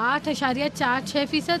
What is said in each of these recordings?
8.46%,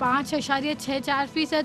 5.64%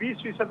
20%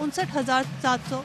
59,700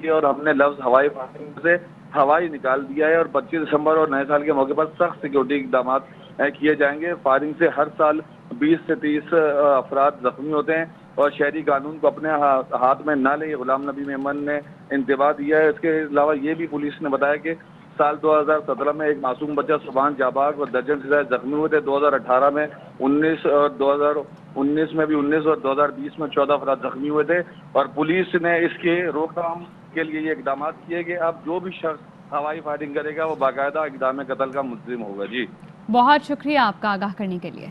کی ہے اور ہم نے لفظ ہوائی فائرنگ سے ہوائی نکال دیا ہے اور 25 دسمبر اور نئے سال کے موقع پر سخت سیکورٹی اقدامات کیے جائیں گے. فائرنگ سے ہر سال 20 سے 30 افراد زخمی ہوتے ہیں اور شہری قانون کو اپنے ہاتھ میں نہ لے غلام نبی میمن نے انتباہ دیا ہے. اس کے علاوہ یہ بھی پولیس نے بتایا کہ سال 2017 میں ایک معصوم بچہ سبحان جاباغ اور درجن سے زیادہ زخمی ہوئے تھے. 2018 میں 19 اور 2019 میں بھی 19 اور 2020 میں 14 افراد زخمی ہوئے تھے اور پولیس نے اس کے روک تھام کے لیے یہ اقدامات کیے کہ اب جو بھی شخص ہوائی فائرنگ کرے گا وہ باقاعدہ اقدام قتل کا ملزم ہوگا. جی بہت شکریہ آپ کا آگاہ کرنے کے لیے.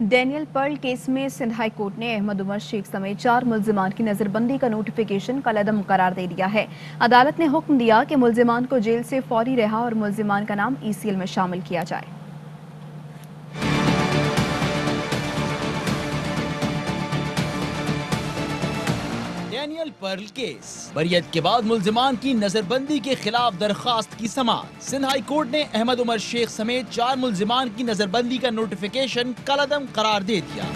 ڈینیل پرل کیس میں سندھ ہائی کورٹ نے احمد عمر شیخ سمیت 4 ملزمان کی نظر بندی کا نوٹیفیکیشن کالعدم قرار دے دیا ہے. عدالت نے حکم دیا کہ ملزمان کو جیل سے فوری رہا اور ملزمان کا نام ECL میں شامل کیا جائے. ڈینیل پرل کیس بریت کے بعد ملزمان کی نظر بندی کے خلاف درخواست کی سماعت. سندھ ہائی کورٹ نے احمد عمر شیخ سمیت 4 ملزمان کی نظر بندی کا نوٹیفیکیشن کالعدم قرار دے دیا.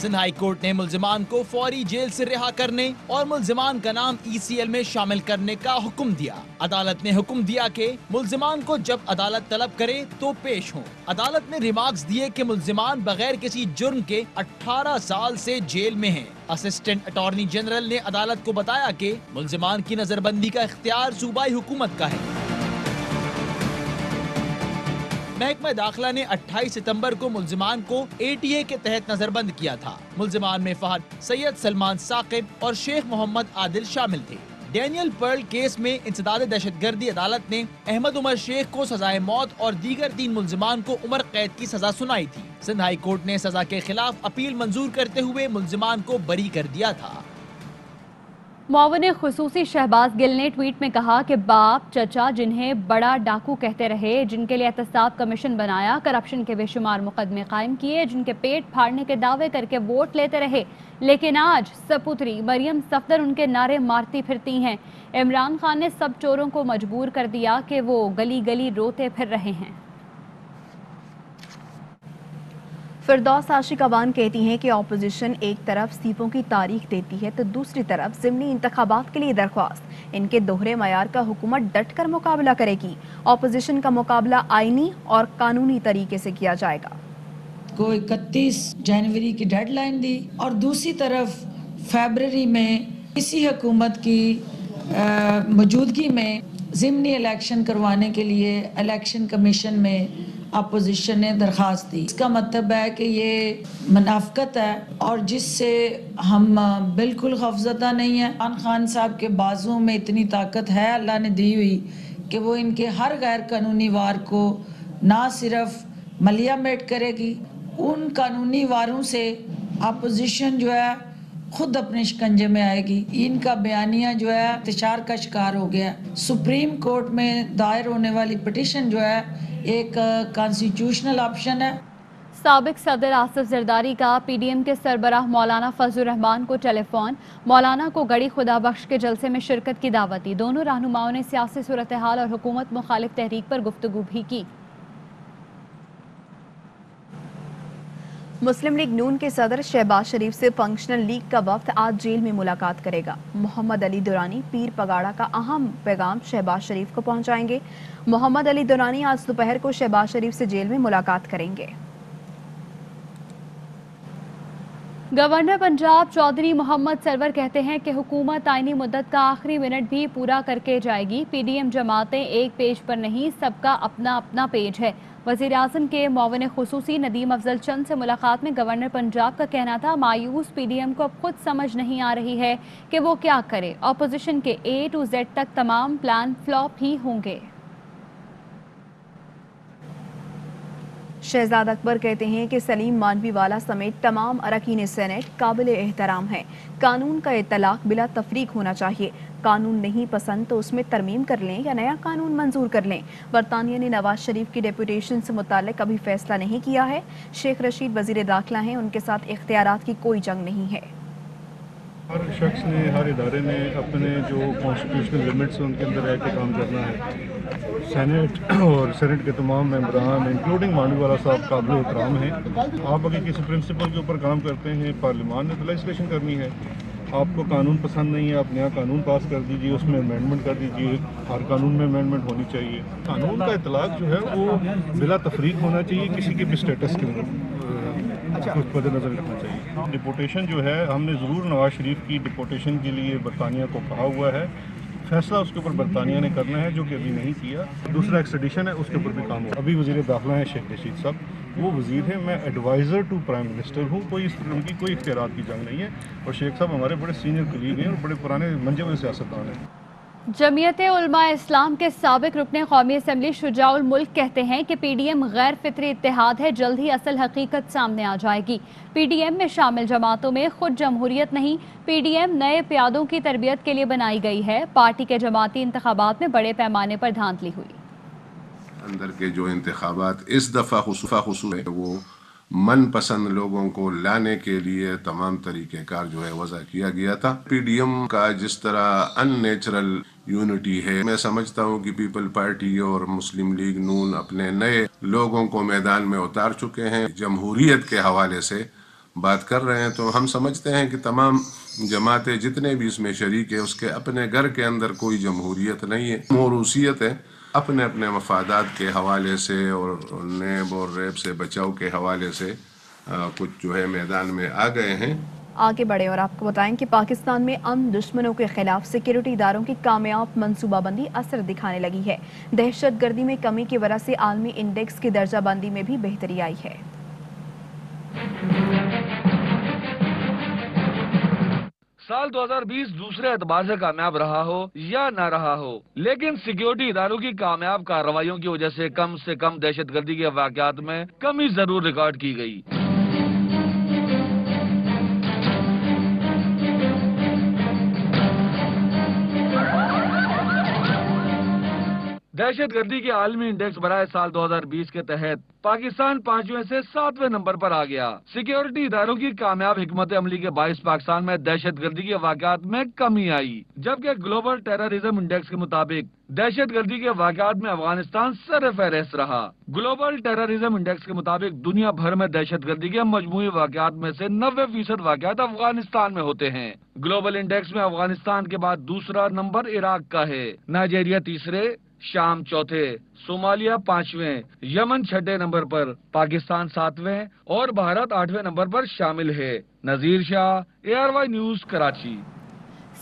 سندھ ہائی کورٹ نے ملزمان کو فوری جیل سے رہا کرنے اور ملزمان کا نام ECL میں شامل کرنے کا حکم دیا. عدالت نے حکم دیا کہ ملزمان کو جب عدالت طلب کرے تو پیش ہوں. عدالت نے ریمارکس دیے کہ ملزمان بغیر کسی جرم کے 18 سال سے جیل میں ہیں. اسسٹنٹ اٹارنی جنرل نے عدالت کو بتایا کہ ملزمان کی نظر بندی کا اختیار صوبائی حکومت کا ہے. محکمہ داخلہ نے 28 ستمبر کو ملزمان کو ATA کے تحت نظر بند کیا تھا. ملزمان میں فہد سید سلمان ثاقب اور شیخ محمد عادل شامل تھے. ڈینیل پرل کیس میں انسداد دہشت گردی عدالت نے احمد عمر شیخ کو سزائے موت اور دیگر 3 ملزمان کو عمر قید کی سزا سنائی تھی. سندھ ہائی کورٹ نے سزا کے خلاف اپیل منظور کرتے ہوئے ملزمان کو بری کر دیا تھا. معاون خصوصی شہباز گل نے ٹویٹ میں کہا کہ باپ چچا جنہیں بڑا ڈاکو کہتے رہے، جن کے لیے احتساب کمیشن بنایا، کرپشن کے بے شمار مقدمے قائم کیے، جن کے پیٹ پھاڑنے کے دعوے کر کے ووٹ لیتے رہے، لیکن آج سپوتری مریم صفدر ان کے نعرے مارتی پھرتی ہیں. عمران خان نے سب چوروں کو مجبور کر دیا کہ وہ گلی گلی روتے پھر رہے ہیں. فردوس عاشق اوان کہتی ہیں کہ اپوزیشن ایک طرف سیٹوں کی تاریخ دیتی ہے تو دوسری طرف ضمنی انتخابات کے لیے درخواست. ان کے دوہرے معیار کا حکومت ڈٹ کر مقابلہ کرے گی. اپوزیشن کا مقابلہ آئینی اور قانونی طریقے سے کیا جائے گا. کو 31 جنوری کی ڈیڈ لائن دی اور دوسری طرف فیبرری میں اسی حکومت کی موجودگی میں ضمنی الیکشن کروانے کے لیے الیکشن کمیشن میں اپوزیشن نے درخواست دی. اس کا مطلب ہے کہ یہ منافقت ہے اور جس سے ہم بالکل خوفزدہ نہیں ہیں. عمران خان صاحب کے بازوؤں میں اتنی طاقت ہے اللہ نے دی ہوئی کہ وہ ان کے ہر غیر قانونی وار کو نہ صرف ملیا میٹ کرے گی، ان قانونی واروں سے اپوزیشن جو ہے خود اپنے شکنجے میں آئے گی. ان کا بیانیہ جو ہے انتشار کا شکار ہو گیا. سپریم کورٹ میں دائر ہونے والی پٹیشن جو ہے ایک کانسٹیٹیوشنل آپشن ہے. سابق صدر آصف زرداری کا PDM کے سربراہ مولانا فضل الرحمان کو ٹیلی فون. مولانا کو گڑی خدا بخش کے جلسے میں شرکت کی دعوت دی. دونوں رہنماؤں نے سیاسی صورتحال اور حکومت مخالف تحریک پر گفتگو بھی کی. مسلم لیگ نون کے صدر شہباز شریف سے فنکشنل لیگ کا وفد آج جیل میں ملاقات کرے گا. محمد علی دورانی پیر پگاڑا کا اہم پیغام شہباز شریف کو پہنچائیں گے. محمد علی دورانی آج دوپہر کو شہباز شریف سے جیل میں ملاقات کریں گے. گورنر پنجاب چودھری محمد سرور کہتے ہیں کہ حکومت آئینی مدت کا آخری منٹ بھی پورا کر کے جائے گی. PDM جماعتیں ایک پیج پر نہیں، سب کا اپنا اپنا پیج ہے. وزیر اعظم کے معاون خصوصی ندیم افضل چند سے ملاقات میں گورنر پنجاب کا کہنا تھا مایوس PDM کو اب خود سمجھ نہیں آ رہی ہے کہ وہ کیا کرے. اپوزیشن کے A to Z تک تمام پلان فلاپ ہی ہوں گے. شہزاد اکبر کہتے ہیں کہ سلیم مانوی والا سمیت تمام اراکین سینٹ قابل احترام ہیں. قانون کا اطلاق بلا تفریق ہونا چاہیے. قانون نہیں پسند تو اس میں ترمیم کر لیں یا نیا قانون منظور کر لیں. برطانیہ نے نواز شریف کی ڈیپوٹیشن سے متعلق ابھی فیصلہ نہیں کیا ہے. شیخ رشید وزیر داخلہ ہیں، ان کے ساتھ اختیارات کی کوئی جنگ نہیں ہے. ہر شخص نے، ہر ادارے نے اپنے جو کانسٹیٹیوشنل لمٹس ہیں ان کے اندر رہ کے کام کرنا ہے. سینٹ اور سینٹ کے تمام ممبران انکلوڈنگ مانڈی والا صاحب قابل احترام ہیں. آپ اگر کسی پرنسپل کے اوپر کام کرتے ہیں، پارلیمان نے تو لیجسلیشن کرنی ہے. آپ کو قانون پسند نہیں ہے، آپ نیا قانون پاس کر دیجیے، اس میں امینڈمنٹ کر دیجیے. ہر قانون میں امینڈمنٹ ہونی چاہیے. قانون کا اطلاق جو ہے وہ بلا تفریق ہونا چاہیے، کسی کے بھی اسٹیٹس کے اندر کچھ مد نظر رکھنا چاہیے. ڈپورٹیشن جو ہے ہم نے ضرور نواز شریف کی ڈپورٹیشن کے لیے برطانیہ کو کہا ہوا ہے. فیصلہ اس کے اوپر برطانیہ نے کرنا ہے، جو کہ ابھی نہیں کیا. دوسرا ایکسٹریڈیشن ہے، اس کے اوپر بھی کام ہو. ابھی وزیر داخلہ ہیں شیخ رشید صاحب، وہ وزیر ہیں، میں ایڈوائزر ٹو پرائم منسٹر ہوں. ان کی کوئی اختیارات کی جنگ نہیں ہے. اور شیخ صاحب ہمارے بڑے سینئر کلیگ ہیں اور بڑے پرانے منجے ہوئے سیاستدان ہیں. جمعیت علماء اسلام کے سابق رکن قومی اسمبلی شجاع الملک کہتے ہیں کہ پی ڈی ایم غیر فطری اتحاد ہے، جلد ہی اصل حقیقت سامنے آ جائے گی. پی ڈی ایم میں شامل جماعتوں میں خود جمہوریت نہیں، پی ڈی ایم نئے پیادوں کی تربیت کے لیے بنائی گئی ہے. پارٹی کے جماعتی انتخابات میں بڑے پیمانے پر دھاندلی ہوئی. اندر کے جو انتخابات اس دفعہ خصوص ہے، وہ من پسند لوگوں کو لانے کے لیے تمام طریقہ کار جو ہے وضع کیا گیا تھا. پی ڈی ایم کا جس طرح ان نیچرل یونٹی ہے، میں سمجھتا ہوں کہ پیپل پارٹی اور مسلم لیگ نون اپنے نئے لوگوں کو میدان میں اتار چکے ہیں، جمہوریت کے حوالے سے بات کر رہے ہیں. تو ہم سمجھتے ہیں کہ تمام جماعتیں جتنے بھی اس میں شریک ہیں، اس کے اپنے گھر کے اندر کوئی جمہوریت نہیں ہے، موروثیت ہے. اپنے اپنے مفادات کے حوالے سے اور نیب اور ریب سے بچاؤ کے حوالے سے کچھ جو ہے میدان میں آ گئے ہیں. آگے بڑھے اور آپ کو بتائیں کہ پاکستان میں امن دشمنوں کے خلاف سیکیورٹی اداروں کی کامیاب منصوبہ بندی اثر دکھانے لگی ہے. دہشت گردی میں کمی کی وجہ سے عالمی انڈیکس کی درجہ بندی میں بھی بہتری آئی ہے. سال 2020 دوسرے اعتبار سے کامیاب رہا ہو یا نہ رہا ہو، لیکن سیکیورٹی اداروں کی کامیاب کارروائیوں کی وجہ سے کم دہشت گردی کے واقعات میں کمی ضرور ریکارڈ کی گئی. دہشت گردی کے عالمی انڈیکس برائے سال 2020 کے تحت پاکستان 5ویں سے 7ویں نمبر پر آ گیا. سیکیورٹی اداروں کی کامیاب حکمت عملی کے باعث پاکستان میں دہشت گردی کے واقعات میں کمی آئی، جبکہ گلوبل ٹیررزم انڈیکس کے مطابق دہشت گردی کے واقعات میں افغانستان سر فہرست رہا. گلوبل ٹیررزم انڈیکس کے مطابق دنیا بھر میں دہشت گردی کے مجموعی واقعات میں سے 90% واقعات افغانستان میں ہوتے ہیں. گلوبل انڈیکس میں افغانستان کے بعد دوسرا نمبر عراق کا ہے، نائجیریا تیسرے، شام چوتھے، صومالیہ 5ویں، یمن 6 نمبر پر، پاکستان 7ویں اور بھارت 8ویں نمبر پر شامل ہے. نذیر شاہ، ARY نیوز، کراچی.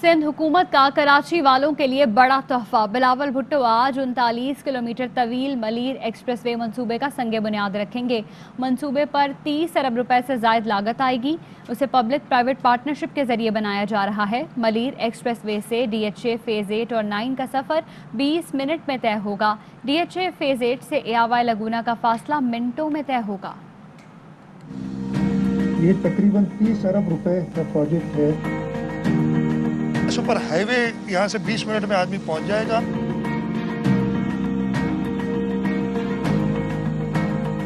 سندھ حکومت کا کراچی والوں کے لیے بڑا تحفہ. بلاول بھٹو آج 39 کلومیٹر طویل ملیر ایکسپریس وے منصوبے کا سنگ بنیاد رکھیں گے. منصوبے پر 30 ارب روپے سے زائد لاگت آئے گی. اسے پبلک پرائیویٹ پارٹنرشپ کے ذریعے بنایا جا رہا ہے. ملیر ایکسپریس وے سے DHA فیز 8 اور 9 کا سفر 20 منٹ میں طے ہوگا. DHA فیز 8 سے ARY لگونا کا فاصلہ منٹوں میں طے ہوگا. یہ تقریباً 30 ارب روپے کا پروجیکٹ ہے. سپر ہائی وے یہاں سے 20 منٹ میں آدمی پہنچ جائے گا.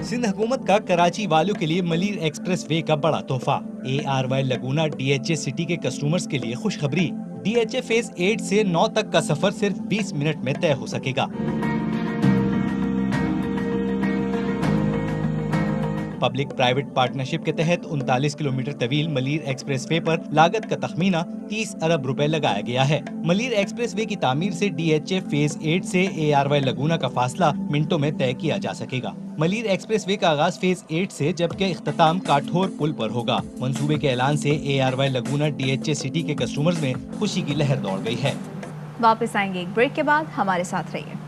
سندھ حکومت کا کراچی والوں کے لیے ملیر ایکسپریس وے کا بڑا تحفہ. ARY لگونا DHA سٹی کے کسٹمرز کے لیے خوشخبری. DHA فیز 8 سے 9 تک کا سفر صرف 20 منٹ میں طے ہو سکے گا. پبلک پرائیویٹ پارٹنرشپ کے تحت 39 کلومیٹر طویل ملیر ایکسپریس وے پر لاگت کا تخمینہ 30 ارب روپے لگایا گیا ہے. ملیر ایکسپریس وے کی تعمیر سے DHA فیز 8 سے ARY لگونا کا فاصلہ منٹوں میں طے کیا جا سکے گا. ملیر ایکسپریس وے کا آغاز فیز 8 سے جبکہ اختتام کاٹھور پل پر ہوگا. منصوبے کے اعلان سے ARY لگونا DHA سٹی کے کسٹمرز میں خوشی کی لہر دوڑ گئی ہے. واپس آئیں گے ایک بریک کے بعد، ہمارے ساتھ رہیے.